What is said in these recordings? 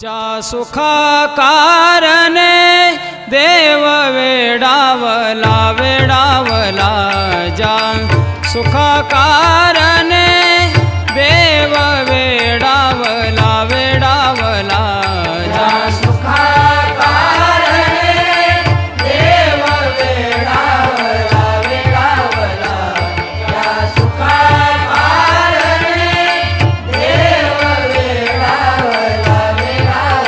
ज्या सुखा कारणे देव वेडावला वेडावला, ज्या सुखा कारणे देव वेडावला वेडावला, ज्या सुखा कारणे देव वेडावला वेडावला, ज्या सुखा कारणे देव वेडावला वेडावला,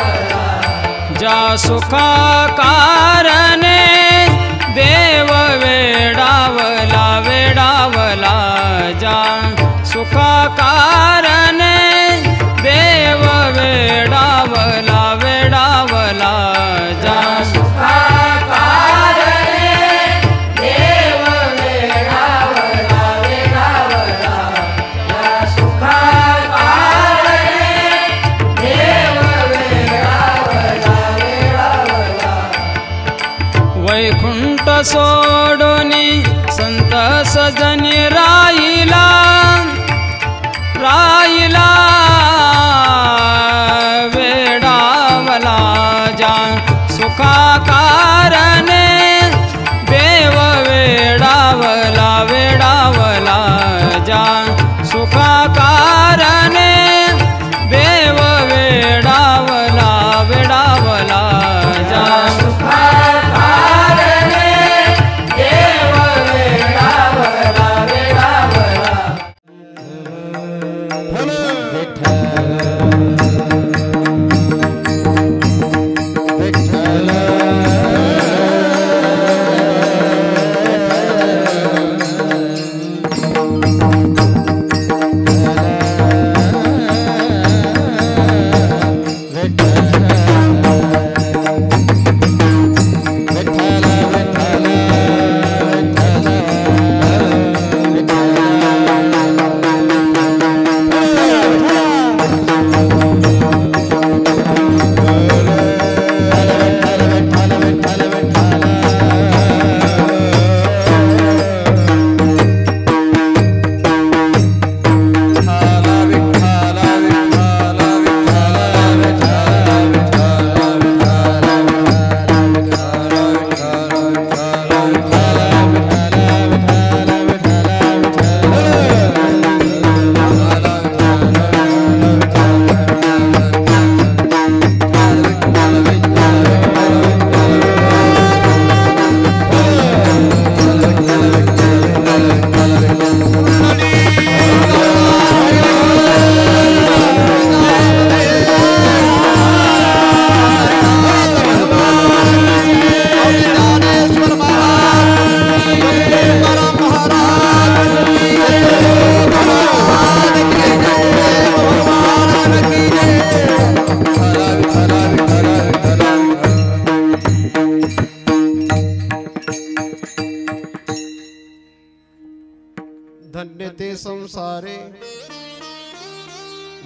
ज्या सुखा कारणे देव वेडावला वेडावला, ज्या सुखा कारणे देव वेडावला वेडावला, ज्या सुखा कारणे देव वेडावला वेडावला, ज्या सुखा कारणे देव वेडावला वेडावला. वैकुंठ सोडोनी संत सजनी राहिला राहिला वेडावला, ज्या सुखा कारणे देव वेडावला वेडावला, ज्या सुखा कारणे देव वेडावला वेडावला, ज्या सुखा कारणे देव वेडावला वेडावला.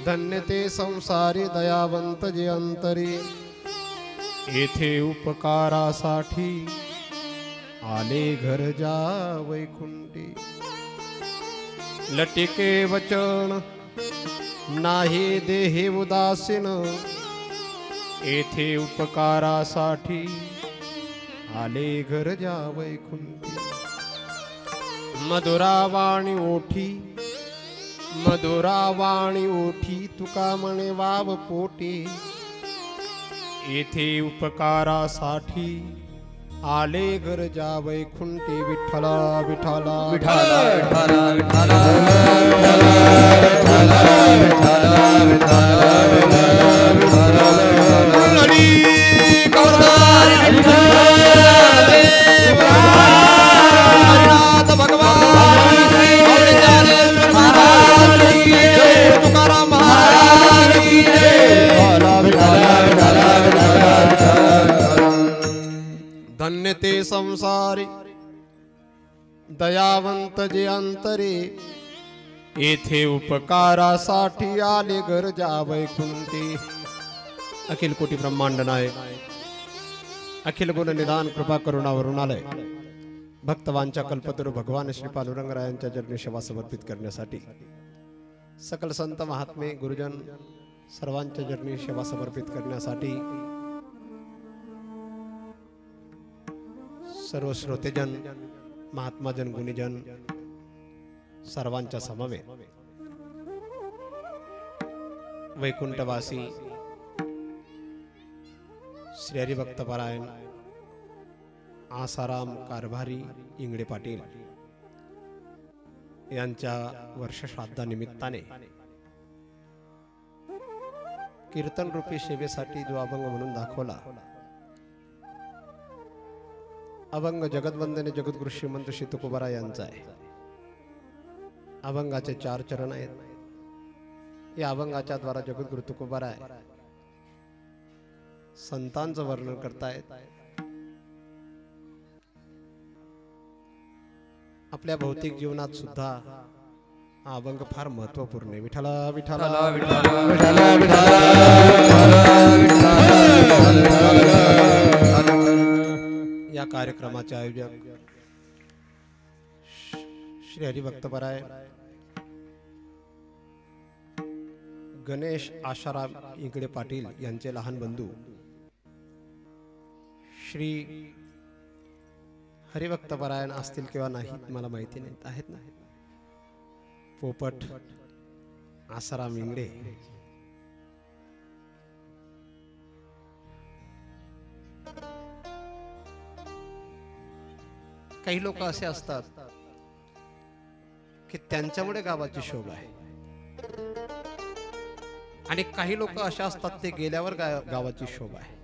धन्य ते संसारी दयावंत जे अंतरी, येथे उपकारासाठी आले घर जा वैकुंठी. लटिके वचन नाही देहे उदासीन, येथे उपकारासाठी आले घर जा वैकुंठी. मधुरावाणी ओठी मधुरावाणी ओठी तुका म्हणे वाव पोटे, येथे उपकारासाठी आले घर जा वैकुंठी. विठ्ठला विठ्ठला विठ्ठला विठ्ठला विठ्ठला धन्य ते संसारी दयावंत जे अंतरे, येथे उपकारासाठी आले घर जा वैकुंठी. अखिल कोटी ब्रह्मांड नायक, अखिल गुण निदान कृपा करुणा वरुणालय, भक्तवांच्या कल्पतरू भगवान श्री पांडुरंगरायांच्या चरणी सेवा समर्पित करण्यासाठी सकल संत महात्मे गुरुजन सर्वांच्या चरणी सेवा समर्पित करण्यासाठी सर्व श्रोतेजन, महात्माजन, गुणीजन सर्वांच्या समवेत वैकुंठवासी श्री हरिभक्तपरायण आसाराम कारभारी इंगडे पाटील यांच्या वर्षश्राद्धानिमित्ताने कीर्तन रूपी सेवेसाठी जो अभंग म्हणून दाखवला, अभंग जगतवंदने जगद्गुरु श्रीमंत श्री तुकोबाराय यांचा आहे. अभंगाचे 4 चरण आहेत. या अभंगाच्या द्वारा जगद्गुरु तुकोबाराय संतांचं वर्णन करतायत. आपल्या भौतिक जीवनात सुद्धा हा अभंग फार महत्वपूर्ण आहे. विठ्ठला विठ्ठला विठ्ठला या कार्यक्रमाचे आयोजक श्री हरिभक्तपराय गणेश आशाराम इंगडे पाटील यांचे लहान बंधू श्री हरिभक्तपरायण असतील किंवा नाहीत मला माहिती नाही, आहेत ना, पोपट आसाराम इंगडे. काही लोक असे असतात की त्यांच्यामुळे गावाची शोभा आहे, आणि काही लोक असे असतात ते गेल्यावर गावाची शोभा आहे.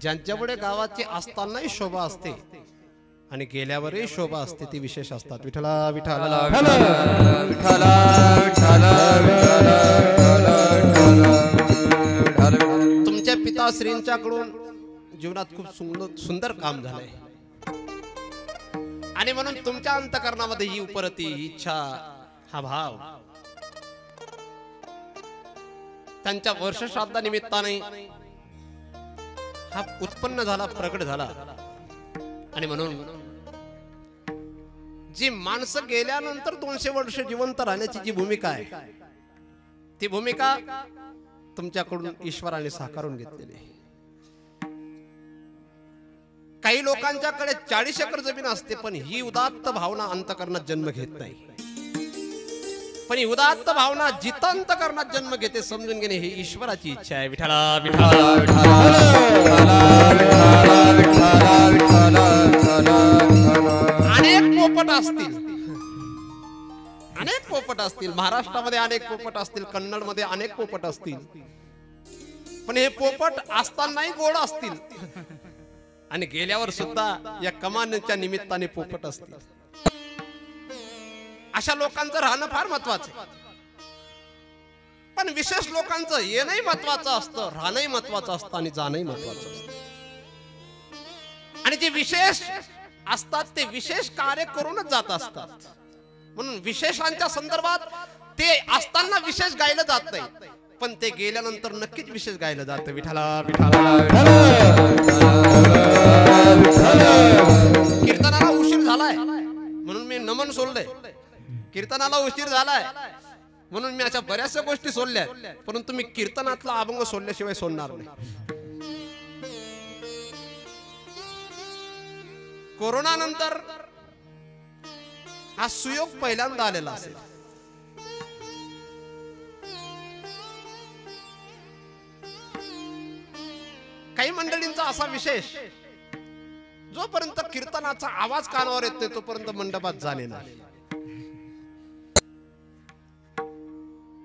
ज्यांच्यामुळे गावाची असतानाही शोभा असते आणि गेल्यावरही शोभा असते ती विशेष असतात. विठ्ठला विठ्ठला तुमच्या पिताश्रींच्याकडून जीवनात खूप सुंदर काम झालंय, आणि म्हणून तुमच्या अंतःकरणामध्ये ही उपरती, ही इच्छा, हा भाव त्यांच्या वर्षश्राद्धा निमित्ताने हा उत्पन्न झाला, प्रकट झाला. आणि म्हणून जी माणसं गेल्यानंतर 200 वर्ष जिवंत राहण्याची जी भूमिका आहे, ती भूमिका तुमच्याकडून ईश्वराने साकारून घेतलेली आहे. काही लोकांच्याकडे 40 एकर जमीन असते, पण ही उदात्त भावना अंतःकरणात जन्म घेत नाही. पण ही उदात्त भावना जिथं अंतःकरणात जन्म घेते समजून घेणे ही ईश्वराची इच्छा आहे. विठ्ठला विठ्ठला अनेक पोपट असतील, अनेक पोपट असतील, महाराष्ट्रामध्ये अनेक पोपट असतील, कन्नडमध्ये अनेक पोपट असतील, पण हे पोपट असतानाही गोड असतील आणि गेल्यावर सुद्धा या कमानीच्या निमित्ताने पोपट असतील. अशा लोकांचं राहणं फार महत्वाचं आहे. पण विशेष लोकांचं येणंही महत्वाचं असतं, राहणंही महत्वाचं असतं आणि जाणंही महत्वाचं असतं. आणि जे विशेष असतात ते विशेष कार्य करूनच जात असतात. म्हणून विशेषांच्या संदर्भात ते असताना विशेष गायलं जात नाही, पण ते गेल्यानंतर नक्कीच विशेष गायलं जातं. विठ्ठला विठ्ठला कीर्तनाला उशीर झालाय म्हणून मी नमन सोडलंय, कीर्तनाला उशीर झालाय म्हणून मी अशा बऱ्याचशा गोष्टी सोडल्या, परंतु मी कीर्तनातला अभंग सोडल्याशिवाय सोडणार नाही. कोरोना नंतर हा सुयोग पहिल्यांदा आलेला असेल. काही मंडळींचा असा विशेष, जोपर्यंत कीर्तनाचा आवाज कानावर येतोय तोपर्यंत मंडपात जाणे नाही.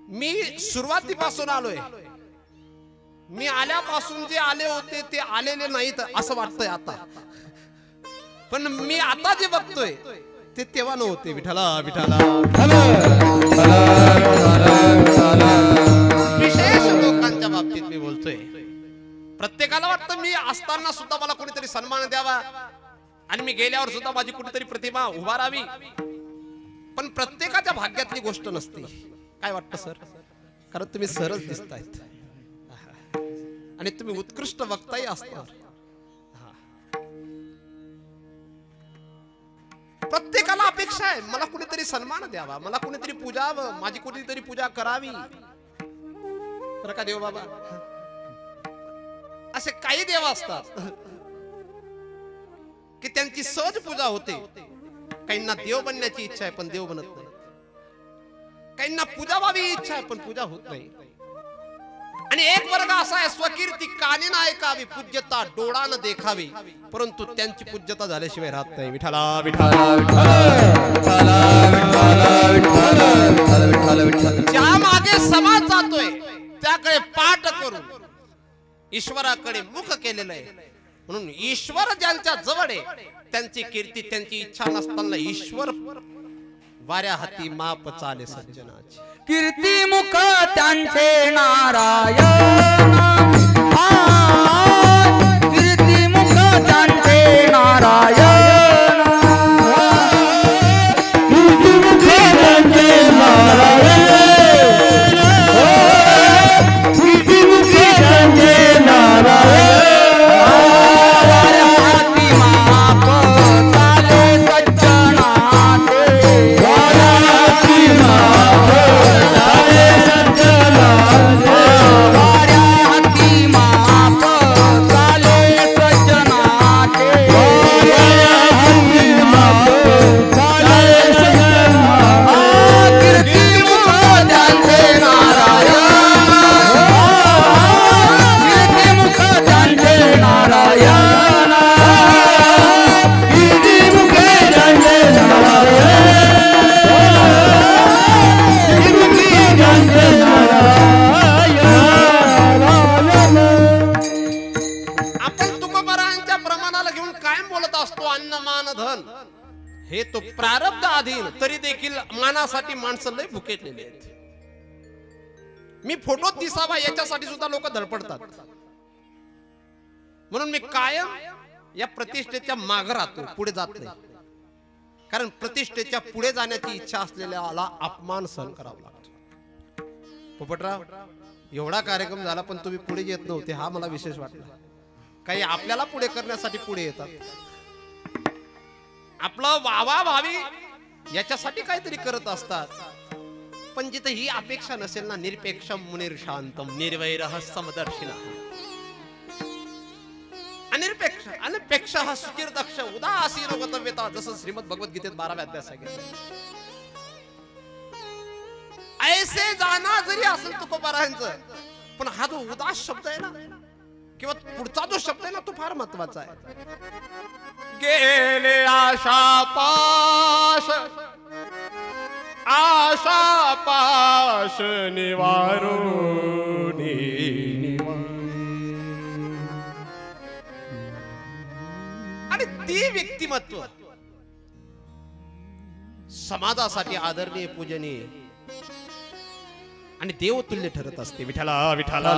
मी सुरुवातीपासून आलोय, मी आल्यापासून जे आले होते ते आलेले नाहीत असं वाटतंय आता, पण मी आता जे बघतोय ते तेव्हा नव्हते. विठ्ठला विठ्ठला विशेष लोकांच्या बाबतीत मी बोलतोय. प्रत्येकाला वाटतं मी असताना सुद्धा मला कोणीतरी सन्मान द्यावा आणि मी गेल्यावर सुद्धा माझी कुठेतरी प्रतिमा उभा राहावी, पण प्रत्येकाच्या भाग्यातली गोष्ट नसते. काय वाटतं सर? कारण तुम्ही सरच दिसतायत आणि तुम्ही उत्कृष्ट वक्ताही असणार. प्रत्येकाला अपेक्षा आहे, मला कुणीतरी सन्मान द्यावा, मला कुणीतरी पूजावं, माझी कुणीतरी पूजा करावी, बरं का देव बाबा. असे काही देव असतात की त्यांची सहज पूजा होते. काहींना देव बनण्याची इच्छा आहे पण देव बनत नाही, काहींना पूजा व्हावी इच्छा आहे पण पूजा होत नाही. आणि एक वर्ग असा आहे, स्वकीर्ती काने न ऐकावी, पूज्यता डोळा न देखावी, परंतु त्यांची पूज्यता झाल्याशिवाय राहत नाही. विठ्ठला विठ्ठला ज्या मागे समाज जातोय त्याकडे पाठ करून ईश्वराकडे मुख केलेलं आहे. म्हणून ईश्वर ज्यांच्या जवळ आहे त्यांची कीर्ती, त्यांची इच्छा नसताना ईश्वर वाऱ्या हाती माप चाले सज्जनाची. कीर्ती मुख त्यांचे नारायण, कीर्ती मुख त्यांचे नारायण, कीर्ती मुख त्यांचे नारायण, कीर्ती मुख त्यांचे नारायण. हे तो प्रारब्ध अधीन, तरी देखील मानासाठी माणसं लय भुकेलेले आहेत. मी फोटो दिसावा याच्यासाठी सुद्धा लोक धडपडतात. म्हणून मी कायम या प्रतिष्ठेच्या मागे राहतो, पुढे जात नाही. कारण प्रतिष्ठेच्या पुढे जाण्याची इच्छा असलेल्याला अपमान सहन करावा लागतो. पोपटराव, एवढा कार्यक्रम झाला पण तुम्ही पुढे येत नव्हते, हा मला विशेष वाटला. काही आपल्याला पुढे करण्यासाठी पुढे येतात, आपलं वावा व्हावी याच्यासाठी काहीतरी करत असतात. पण जिथे ही अपेक्षा नसेल ना, निरपेक्षम मुनीर शांतम निर्वैरः समदर्शिनः, अनिरपेक्ष अनपेक्ष हा सुचिरदक्ष उदासीन गतव्यता, जसं श्रीमद भगवद्गीतेत 12व्या अध्यायात सांगितलं. ऐसे जाना जरी असेल तुकोबारांचं, पण हा जो उदास शब्द आहे ना, किंवा पुढचा जो शब्द आहे ना, तो फार महत्वाचा आहे. गेले आशा पाश, आशा पाश निवारुनी, आणि ती व्यक्तिमत्व समाजासाठी आदरणीय, पूजनीय आणि देवतुल्य ठरत असते. विठ्ठला विठ्ठला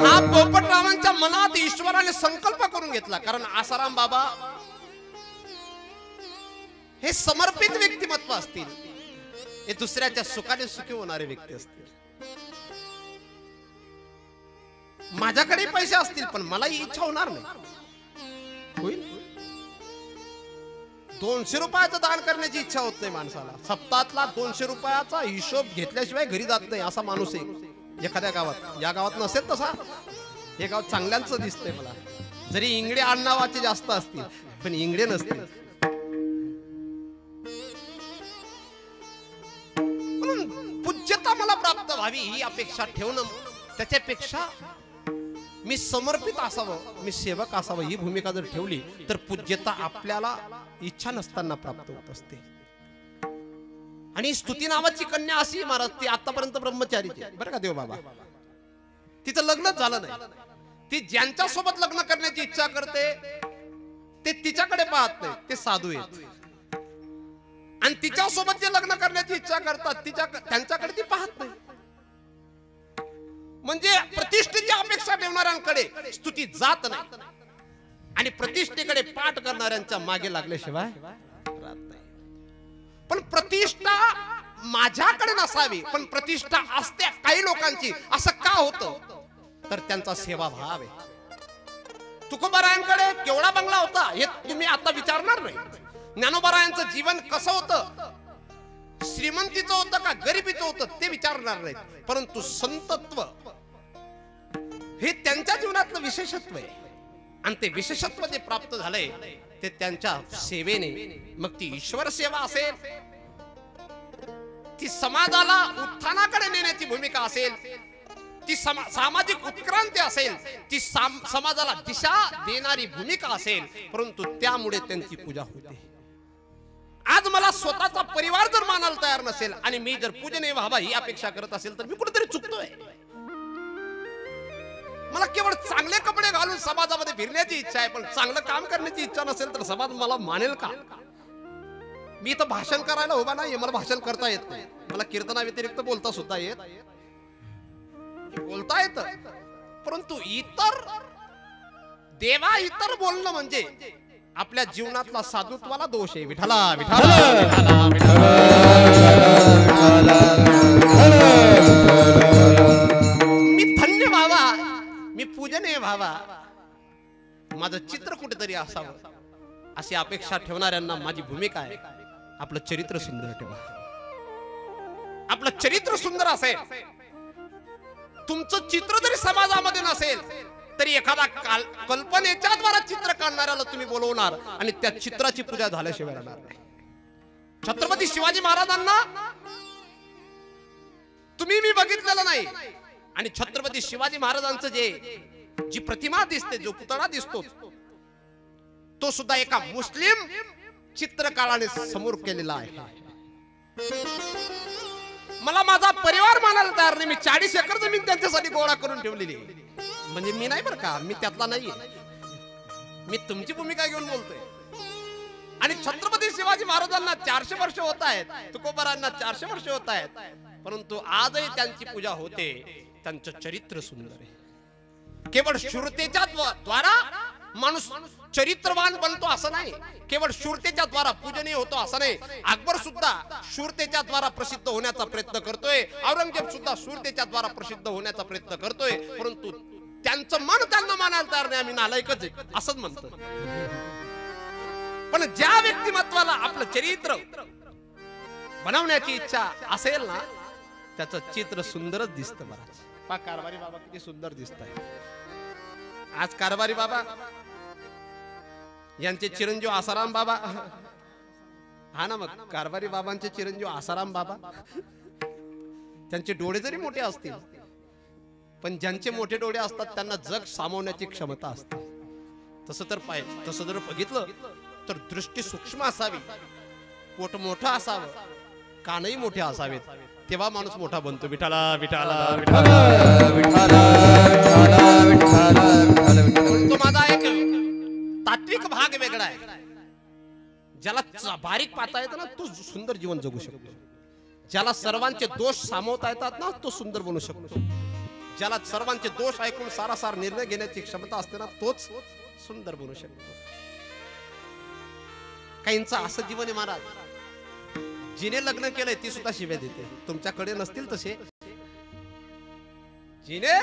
हा पोपटरावांच्या मनात ईश्वराने संकल्प करून घेतला. कारण आसाराम बाबा हे समर्पित व्यक्तिमत्व असतील, हे दुसऱ्याच्या सुखाने सुखी होणारे व्यक्ती असतील. माझ्याकडे पैसे असतील पण मला ही इच्छा होणार नाही. होईल 200 रुपयाचं दान करण्याची इच्छा होत नाही माणसाला. सप्ताहातला 200 रुपयाचा हिशोब घेतल्याशिवाय घरी जात नाही असा माणूस आहे एखाद्या गावात. या गावात नसेल तसा, हे गाव चांगल्यांचं दिसतंय मला. जरी इंगडे आडनावाचे जास्त असतील पण इंगडे नसतील. म्हणून पूज्यता मला प्राप्त व्हावी ही अपेक्षा ठेवणं, त्याच्यापेक्षा मी समर्पित असावं, मी सेवक असावं ही भूमिका जर ठेवली तर पूज्यता आपल्याला इच्छा नसताना प्राप्त होत असते. आणि स्तुती नावाची कन्या अशी महाराज, ती आतापर्यंत ब्रह्मचारीची बरं का देव बाबा, तिचं लग्नच झालं नाही. ती ज्यांच्या सोबत लग्न करण्याची इच्छा करते ते तिच्याकडे पाहत नाही, ते साधू आहेत. आणि तिच्या सोबत जे लग्न करण्याची इच्छा करतात त्यांच्याकडे ती पाहत नाही. म्हणजे प्रतिष्ठेची अपेक्षा ठेवणाऱ्यांकडे स्तुती जात नाही, आणि प्रतिष्ठेकडे पाठ करणाऱ्यांच्या मागे लागल्याशिवाय राहत नाही. पण प्रतिष्ठा माझ्याकडे नसावी, पण प्रतिष्ठा असते काही लोकांची. असं का होतं तर त्यांचा सेवाभाव आहे. तुकोबारायांकडे केवढा बंगला होता हे तुम्ही आता विचारणार नाही. ज्ञानोबारायांचं जीवन कसं होतं, श्रीमंतीचं होतं का गरिबीचं होतं ते विचारणार नाही. परंतु संतत्व हे त्यांच्या जीवनातलं विशेषत्व आहे आणि ते विशेषत्व जे प्राप्त झालंय ते त्यांच्या सेवेने. मग ती ईश्वर सेवा असेल, ती समाजाला उत्थानाकडे नेण्याची भूमिका असेल, ती सामाजिक उत्क्रांती असेल, ती समाजाला दिशा देणारी भूमिका असेल, परंतु त्यामुळे त्यांची पूजा होते. आज मला स्वतःचा परिवार जर मानायला तयार नसेल आणि मी जर पूजनीय व्हावा ही अपेक्षा करत असेल तर मी कुठेतरी चुकतोय. मला केवळ चांगले कपडे घालून समाजामध्ये फिरण्याची इच्छा आहे, पण चांगलं काम करण्याची इच्छा नसेल तर समाज मला मानेल का? मी इथं भाषण करायला उभा नाही, मला भाषण करता येत नाही. मला कीर्तना व्यतिरिक्त बोलता सुद्धा बोलता येत, परंतु इतर देवा इतर बोलणं म्हणजे आपल्या जीवनातला साधुत्वाला दोष आहे. विठाला विठाला विठाला मी धन्य व्हावा, मी पूजनीय व्हावा, माझं चित्र कुठेतरी असावं अशी अपेक्षा ठेवणाऱ्यांना माझी भूमिका आहे. आपलं चरित्र सुंदर ठेवा. आपलं चरित्र सुंदर असेल, तुमचं चित्र जरी समाजामध्ये नसेल तरी एखादा कल्पनेच्या द्वारा चित्र काढणाऱ्याला तुम्ही बोलवणार आणि त्या चित्राची पूजा झाल्याशिवाय राहणार नाही. छत्रपती शिवाजी महाराजांना तुम्ही मी बघितलेलं नाही आणि छत्रपती शिवाजी महाराजांचं जी प्रतिमा दिसते, जो पुतळा दिसतो, तो सुद्धा एका मुस्लिम चित्रकाराने समोर केलेला आहे. मला माझा परिवार मानायला तयार नाही. मी 40 एकर जमीन त्यांच्यासाठी गोळा करून ठेवलेली. म्हणजे मी नाही बरं का, मी त्यातला नाहीये. मी तुमची भूमिका घेऊन बोलतोय. आणि छत्रपती शिवाजी महाराजांना 400 वर्ष होत आहेत, तुकोबारांना 400 वर्ष होत आहेत, परंतु आजही त्यांची पूजा होते. त्यांचं चरित्र सुंदर आहे. केवळ शूरतेच्या द्वारा माणूस चरित्रवान बनतो असं नाही, केवळ शूरतेच्या द्वारा पूजनीय होतो असं नाही. अकबर सुद्धा शूरतेच्या द्वारा प्रसिद्ध होण्याचा प्रयत्न करतोय, औरंगजेब सुद्धा शूरतेच्या द्वारा प्रसिद्ध होण्याचा प्रयत्न करतोय, परंतु त्यांचं मन त्यांना मानायला तयार नाही. आम्ही नालायकच आहे असंच म्हणतो. पण ज्या व्यक्तिमत्वाला आपलं चरित्र बनवण्याची इच्छा असेल ना, त्याचं चित्र सुंदरच दिसतं. बराच पा कारभारी बाबा किती सुंदर दिसत आहे. आज कारभारी बाबा यांचे चिरंजीव आसाराम बाबा, हा ना, मग कारभारी बाबांचे चिरंजीव आसाराम बाबा, त्यांचे डोळे जरी मोठे असतील पण ज्यांचे मोठे डोळे असतात त्यांना जग सामावण्याची क्षमता असते. तसं जर बघितलं तर दृष्टी सूक्ष्म असावी, पोट मोठं असावं, कानही मोठे असावेत, तेव्हा माणूस मोठा बनतो. विठाला विठाला तो माझा एक तात्विक भाग वेगळा आहे. ज्याला बारीक पाहता येतं ना तो सुंदर जीवन जगू शकतो. ज्याला सर्वांचे दोष सामावता येतात ना तो सुंदर बनू शकतो. ज्याला सर्वांचे दोष ऐकून सारासार निर्णय घेण्याची क्षमता असते ना तोच सुंदर बनू शकतो. काहींचं असं जीवन आहे महाराज, जिने लग्न केलंय ती सुद्धा शिव्या देते. तुमच्याकडे नसतील तसे. जिने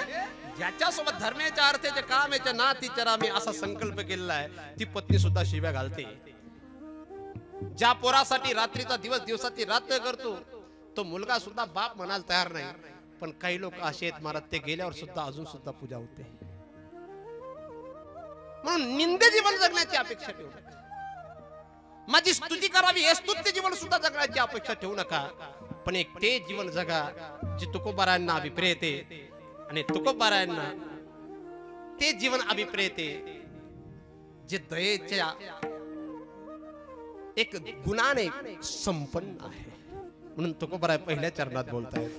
ज्याच्यासोबत धर्माच्या अर्थाचे कामाचे नातीचे रामी असा संकल्प केलेला आहे ती पत्नी सुद्धा शिव्या घालते. ज्या पोरासाठी रात्रीचा दिवस दिवसाची रात्र करतो तो मुलगा सुद्धा बाप म्हणायला तयार नाही. पण काही लोक असे आहेत महाराज, ते गेल्यावर सुद्धा अजून सुद्धा पूजा होते. म्हणून निंदे जीवन जगण्याची अपेक्षा ठेवू नका. माझी स्तुती करावी हे स्तुत्य जीवन सुद्धा जगण्याची अपेक्षा ठेवू नका. पण एक ते जीवन जगा जे तुकोबारायांना अभिप्रेत आहे आणि तुकोबारायांना ते जीवन अभिप्रेत आहे जे दयेच्या एक गुणाने संपन्न आहे. म्हणून तुकोबाराय पहिल्या चरणात बोलतायत,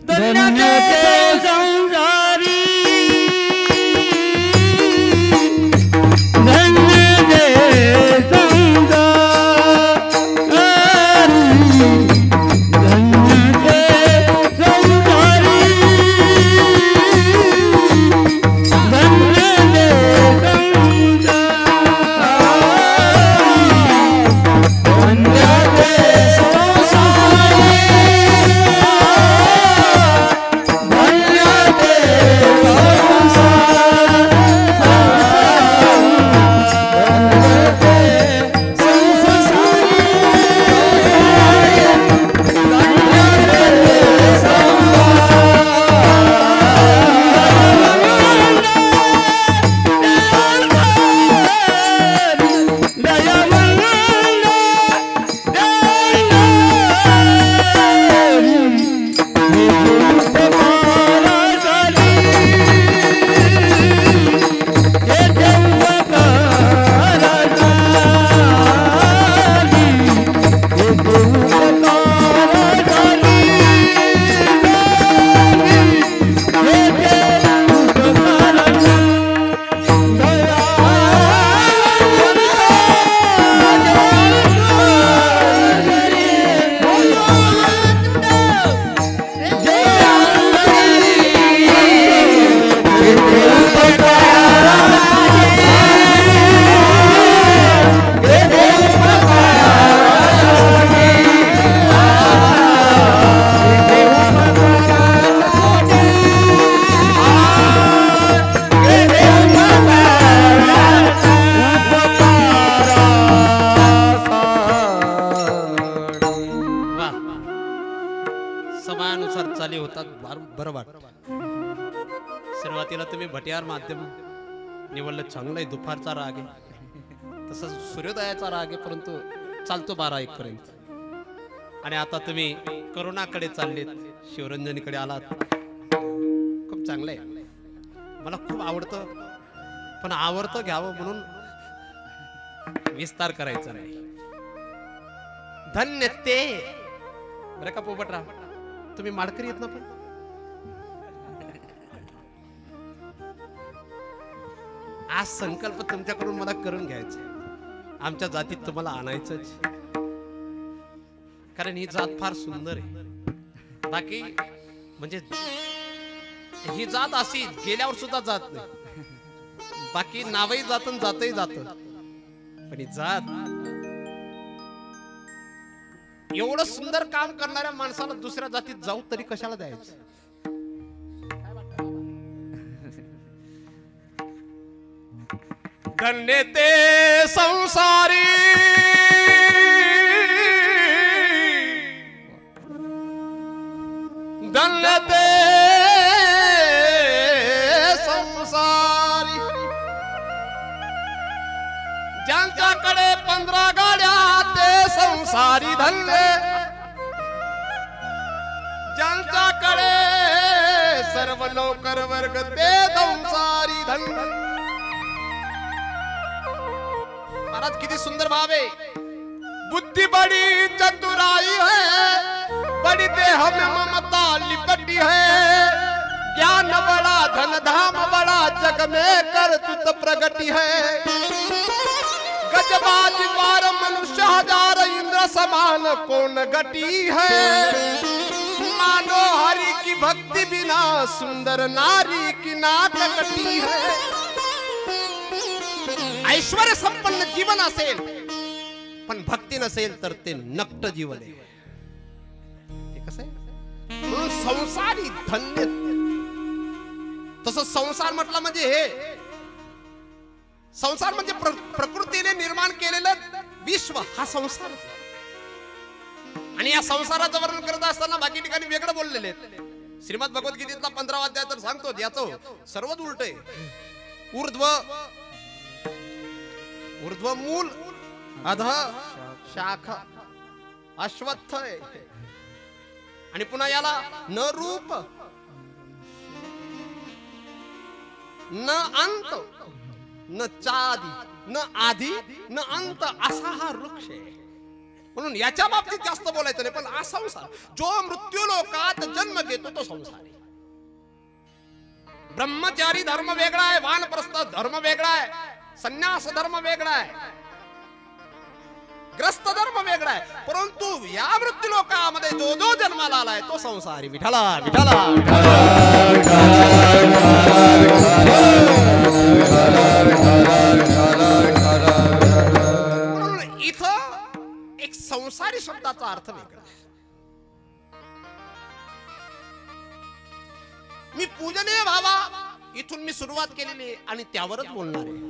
समयानुसार चाली होतात बरं वाटतं. सुरुवातीला तुम्ही भटियार माध्यम निवडलं, चांगलं आहे. दुपारचा राग आहे, तसंच सूर्योदयाचा राग आहे, परंतु चालतो 12-1 पर्यंत. आणि आता तुम्ही करुणाकडे चाललेत, शिवरंजनीकडे आलात. खूप चांगलं आहे, मला खूप आवडतं. पण आवडतं घ्यावं म्हणून विस्तार करायचा नाही. धन्य ते बरं का पोपटराव, तुम्ही माडकरी येत ना. पण आज संकल्प तुमच्याकडून मला करून घ्यायचा, आमच्या जातीत तुम्हाला आणायचंच. कारण ही जात फार सुंदर आहे. बाकी म्हणजे ही जात अशी गेल्यावर सुद्धा जात नाही. बाकी नावही जात जातही जात, पण ही जात एवढं सुंदर काम करणाऱ्या माणसाला दुसऱ्या जातीत जाऊ तरी कशाला द्यायचं. धन्य ते संसारी धन्य ते संसारी ज्यांच्याकडे 15 गाड्या ते संसारी धन्य, ज्यांच्याकडे सर्व नोकर वर्ग ते संसारी धन्य. महाराज किती सुंदर भाव आहे. बुद्धि बड़ी चतुराई है, बड़ी देह में ममता लिपटी है, ज्ञान बड़ा धन धाम बड़ा जग में कर्तृत्व प्रगति है. गजबाज बार मनुष्य हजार इंद्र समान कौन गति है, मानो हरि की भक्ति बिना सुंदर नारी की नाक कटी है. ऐश्वर्य संपन्न जीवन असेल पण भक्ती नसेल तर ते नक्त जीवन आहे. हे कसं आहे, म्हणून संसारी धन्य. तसं संसार म्हटलं म्हणजे हे संसार म्हणजे प्रकृतीने निर्माण केलेलं विश्व, हा संसार. आणि या संसाराचं वर्णन करत असताना बाकी ठिकाणी वेगळं बोललेले आहेत. श्रीमद भगवद्गीतेतला 15वा अध्याय तर सांगतो याचं सर्वच उलट आहे. ऊर्ध्व मूल, अध शाखा, अश्वत्थ आहे. आणि पुन्हा याला न रूप न अंत न चादी न आधी न अंत असा हा वृक्ष आहे. म्हणून याच्या बाबतीत जास्त बोलायचं नाही. पण हा संसार जो मृत्यू लोकात जन्म घेतो तो संसार आहे. ब्रह्मचारी धर्म वेगळा आहे, वानप्रस्थ धर्म वेगळा आहे, संन्यास धर्म वेगळा आहे, ग्रस्त धर्म वेगळा आहे. परंतु या मृत्यू लोकामध्ये जो जो जन्माला आलाय तो संसारी. विठ्ठला विठ्ठला म्हणून इथं एक संसारी शब्दाचा अर्थ वेगळा आहे. मी पूजनीय व्हावा इथून मी सुरुवात केलेली आणि त्यावरच बोलणार आहे.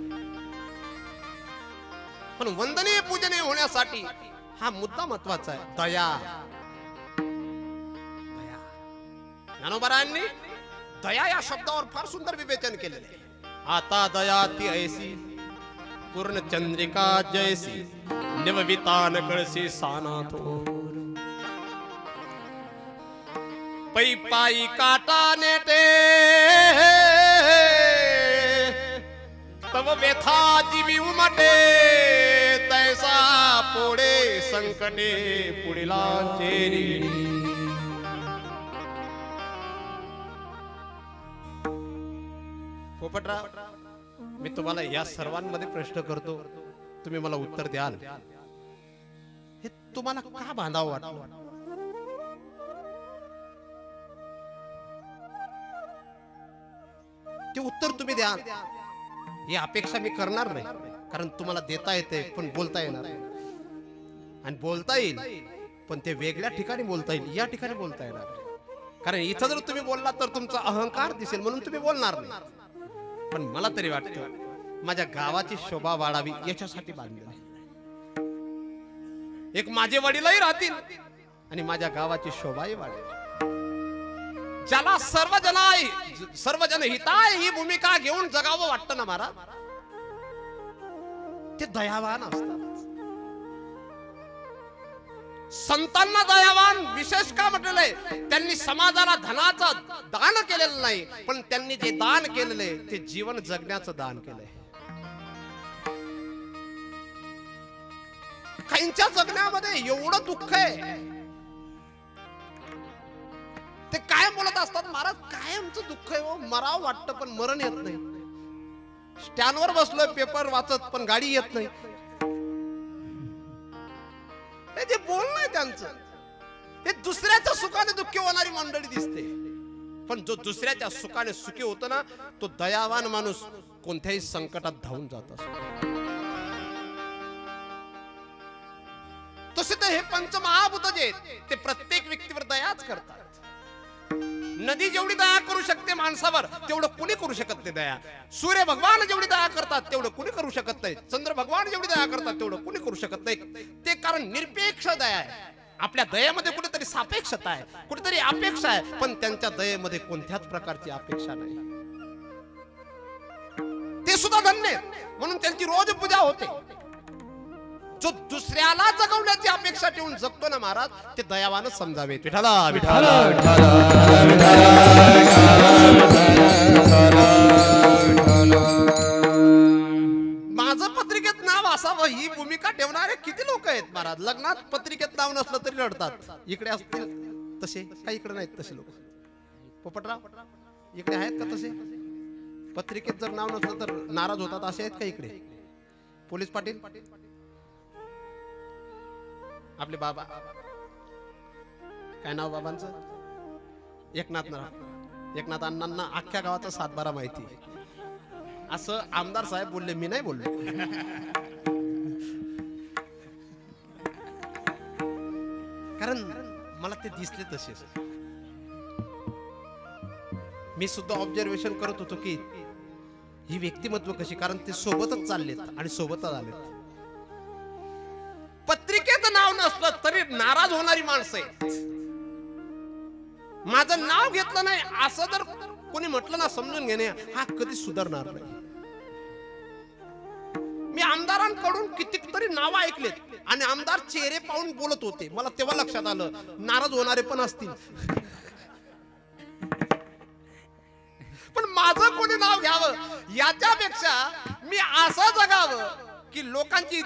पण वंदनीय पूजनीय होण्यासाठी हा मुद्दा महत्वाचा आहे, दया. ज्ञानोबारायांनी दया या शब्दावर फार सुंदर विवेचन केलेले आहे. आता दया ती ऐसी पूर्ण चंद्रिका जैसी निववितान कळसी सानाथो पै पाई काटा नेटे तव व्यथा जीवी उमटे तैसा पोडे संकटे पुढीला चेरी. पोपटराव, मी तुम्हाला या सर्वांमध्ये प्रश्न करतो, तुम्ही मला उत्तर द्याल. हे तुम्हाला का बांधावं वाटलं? ते उत्तर तुम्ही द्या. ही अपेक्षा मी करणार नाही, कारण तुम्हाला देता येते पण बोलता येणार नाही. आणि बोलता येईल पण ते वेगळ्या ठिकाणी बोलता येईल, या ठिकाणी बोलता येणार नाही. कारण इथं जर तुम्ही बोललात तर तुमचा अहंकार दिसेल म्हणून तुम्ही बोलणार नाही. पण मला तरी वाटतं माझ्या गावाची शोभा वाढावी याच्यासाठी बांधलेलं. एक माझे वडीलही राहतील आणि माझ्या गावाची शोभाही वाढेल. ज्याला सर्वजन हिताय ही भूमिका घेऊन जगावं वाटतं ना महाराज, ते दयावान असतात. संतांना दयावान विशेष का म्हटलंय? त्यांनी समाजाला धनाचं दान केलेलं नाही, पण त्यांनी जे दान केलेलं आहे ते जीवन जगण्याचं दान केलंय. काहींच्या जगण्यामध्ये एवढं दुःख आहे, ते कायम बोलत असतात, महाराज कायमचं दुःख आहे, मराव वाटतं पण मरण येत नाही. स्टँडवर बसलोय पेपर वाचत पण गाडी येत नाही. हे जे बोलणं आहे त्यांचं, हे दुसऱ्याच्या सुखाने दुःखी होणारी मंडळी दिसते. पण जो दुसऱ्याच्या सुखाने सुखी होतो ना, तो दयावान माणूस कोणत्याही संकटात धावून जात असतो. तसे तर हे पंचमहाभूत जे ते प्रत्येक व्यक्तीवर दयाच करतात. नदी जेवढी दया करू शकते माणसावर, तेवढं कुणी करू शकत नाही दया. सूर्य भगवान जेवढी दया करतात तेवढं कुणी करू शकत नाही. चंद्र भगवान जेवढी दया करतात तेवढं कुणी करू शकत नाही. ते कारण निरपेक्ष दया आहे. आपल्या दयेमध्ये कुठेतरी सापेक्षता आहे, कुठेतरी अपेक्षा आहे, पण त्यांच्या दयेमध्ये कोणत्याच प्रकारची अपेक्षा नाही. ते सुद्धा धन्य, म्हणून त्यांची रोज पूजा होते. जो दुसऱ्याला जगवण्याची अपेक्षा ठेवून जगतो ना महाराज, ते दयावानच समजावे. विठाला विठाला माझं पत्रिकेत नाव असावं ही भूमिका ठेवणारे किती लोक आहेत महाराज. लग्नात पत्रिकेत नाव नसलं तरी रडतात. इकडे असतील तसे, काही इकडे नाहीत तसे लोक. पोपटराव इकडे आहेत का तसे? पत्रिकेत जर नाव नसलं तर नाराज होतात असे आहेत का इकडे? पोलीस पाटील आपले बाबा, काय नाव बाबांचं? एकनाथ अण्णांना अख्ख्या गावाचा सातबारा माहिती. असं आमदार साहेब बोलले, मी नाही बोललो. कारण मला ते दिसले तसेच. मी सुद्धा ऑब्झर्वेशन करत होतो की ही व्यक्तिमत्व कशी, कारण ते सोबतच चाललेत आणि सोबतच आलेत. पत्रिकेत नाव नसलं तरी नाराज होणारी माणसं आहेत. माझं नाव घेतलं नाही असं जर कोणी म्हटलं ना, समजून घेणे हा कधी सुधारणार नाही. मी आमदारांकडून कितीतरी नाव ऐकलेत आणि आमदार चेहरे पाहून बोलत होते. मला तेव्हा लक्षात आलं नाराज होणारे पण असतील, पण माझं कोणी नाव घ्यावं याच्यापेक्षा मी असं जगावं की लोकांची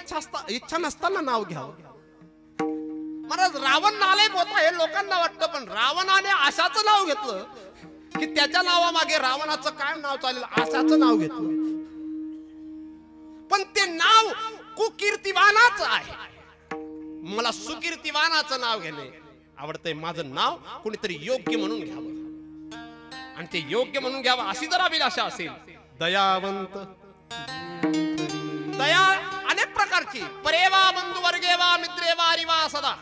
इच्छा नसताना नाव घ्यावं. महाराज रावण नालायक होता हे लोकांना वाटतं, पण रावणाने आशाचं नाव घेतलं की त्याच्या नावामागे रावणाचं काय नाव चालेल आशाचं नाव घेतलं. पण ते नाव कुकीर्तिवानाचं आहे. मला सुकीर्तिवानाचं नाव घेणे आवडतंय. माझं नाव कोणीतरी योग्य म्हणून घ्यावं, आणि ते योग्य म्हणून घ्यावं अशी जर अभिलाषा असेल. दयावंत, दया अनेक प्रकारची. परेवा बंधू वर्गेवा मित्रेवा अरिवा सदा.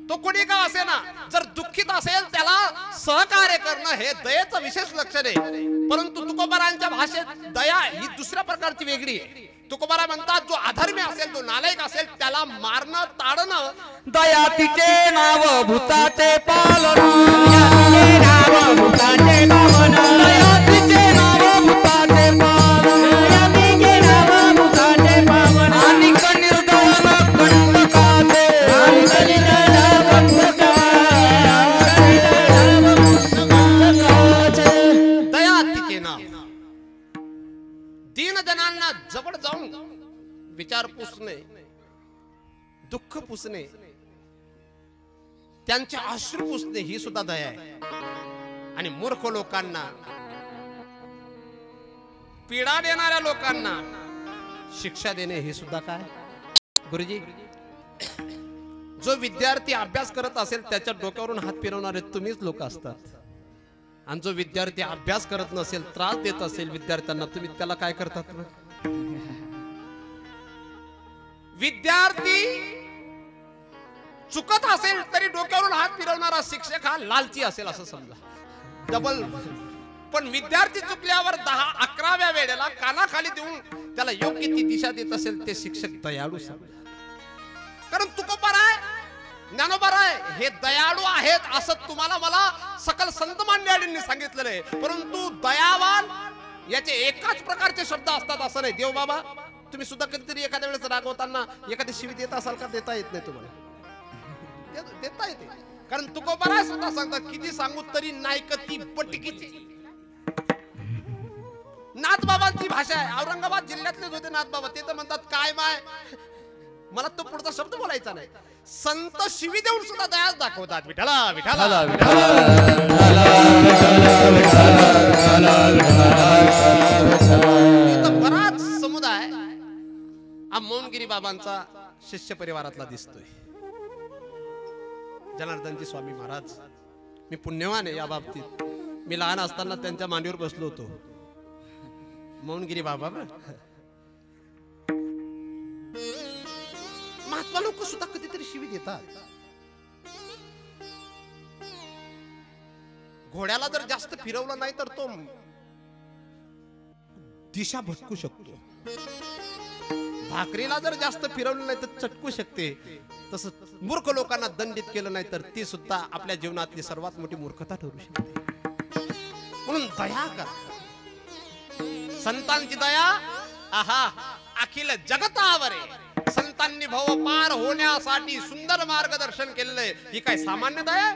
तो कोणी का असे ना, जर दुःखित असेल त्याला सहकार्य करणं हे दयेचं विशेष लक्षण आहे. परंतु तुकोबारांच्या भाषेत दया ही दुसऱ्या प्रकारची वेगळी आहे. तुकोबारा म्हणतात जो अधर्मी असेल, जो नालायक असेल त्याला मारणं ताडणं. दया तिचे नाव भूताचे पालन, तिचे नाव भूताचे पावन, दया तिचे नाव भूताचे पालन, दया तिचे नाव भूताचे पावन, आणि निर्दयन कंटकाचे, दया तिचे नाव. दीन जनांना जवळ जाऊन विचार पुसणे, दुःख पुसणे, त्यांचे अश्रू पुसणे ही सुद्धा दया आहे. आणि मूर्ख लोकांना, पीडा देणाऱ्या लोकांना शिक्षा देणे हे सुद्धा काय? गुरुजी, जो विद्यार्थी अभ्यास करत असेल त्याच्या डोक्यावरून हात फिरवणारे तुम्हीच लोक असतात. आणि जो विद्यार्थी अभ्यास करत नसेल, त्रास देत असेल विद्यार्थ्यांना, तुम्ही त्याला काय करतात? विद्यार्थी चुकत असेल तरी डोक्यावरून हात फिरवणारा शिक्षक हा लालची असेल असं समजा, डबल. पण विद्यार्थी चुकल्यावर 10-11व्या वेळेला कानाखाली देऊन त्याला योग्य ती दिशा देत असेल ते शिक्षक दयाळू समजा. कारण तुकोबाराय ज्ञानोबाराय हे दयाळू आहेत असं तुम्हाला मला सकल संत मांडळींनी सांगितलेलं आहे, परंतु दयावान याचे एकाच प्रकारचे शब्द असतात असं नाही. देव बाबा तुम्ही सुद्धा कधीतरी एखाद्या वेळेस रागवताना एखादी शिवी देत असाल का? देता येत नाही तुम्हाला? देता येते, कारण तुकोबाराय सुद्धा सांगतात किती सांगू तरी नाही ती पटकीची. नाथबाबांची भाषा आहे. औरंगाबाद जिल्ह्यातलेच होते नाथबाबा, ते तर म्हणतात काय माय, मला तो पुढचा शब्द बोलायचा नाही. संत शिवी देऊन सुद्धा दयाच दाखवतात. विठ्ठला विठ्ठला बराच समुदाय हा मौनगिरी बाबांचा शिष्य परिवारातला दिसतोय. जनार्दनजी स्वामी महाराज, मी पुण्यवान आहे या बाबतीत. मी लहान असताना त्यांच्या मांडीवर बसलो होतो. मौनगिरी बाबा महात्मा लोक सुद्धा कधीतरी शिवी देतात. घोड्याला जर जास्त फिरवलं नाही तर तो दिशा भटकू शकतो. भाकरीला जर जास्त फिरवलं नाही तर चटकू शकते. तसं मूर्ख लोकांना दंडित केलं नाही तर ती सुद्धा आपल्या जीवनातली सर्वात मोठी मूर्खता ठरू शकते. म्हणून दया करा. संतांची दया आहा अखिल जगतावर आहे. संतांनी भव पार होण्यासाठी सुंदर मार्गदर्शन केलेलं. ही काय सामान्य दया?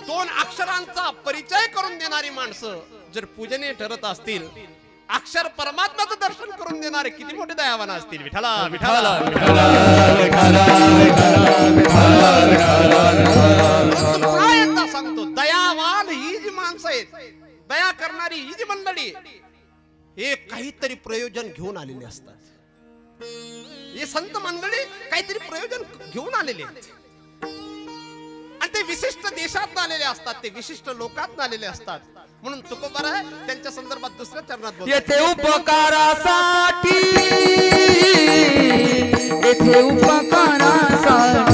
दोन अक्षरांचा परिचय करून देणारी माणसं जर पूजनीय ठरत असतील, अक्षर परमात्म्याचं दर्शन करून देणारे किती मोठे दयावान असतील. विठ्ठला विठ्ठला एकदा सांगतो, दयावान ही जी माणसं आहेत, दया करणारी ही जी मंडळी, हे काहीतरी प्रयोजन घेऊन आलेले असतात. हे संत मंडळी काहीतरी प्रयोजन घेऊन आलेले आहेत आणि ते विशिष्ट देशात आलेले असतात, ते विशिष्ट लोकात आलेले असतात. म्हणून तुकोबाराय त्यांच्या संदर्भात दुसऱ्या चरणात बोलतात, येथे उपकारासाठी, येथे उपकारासाठी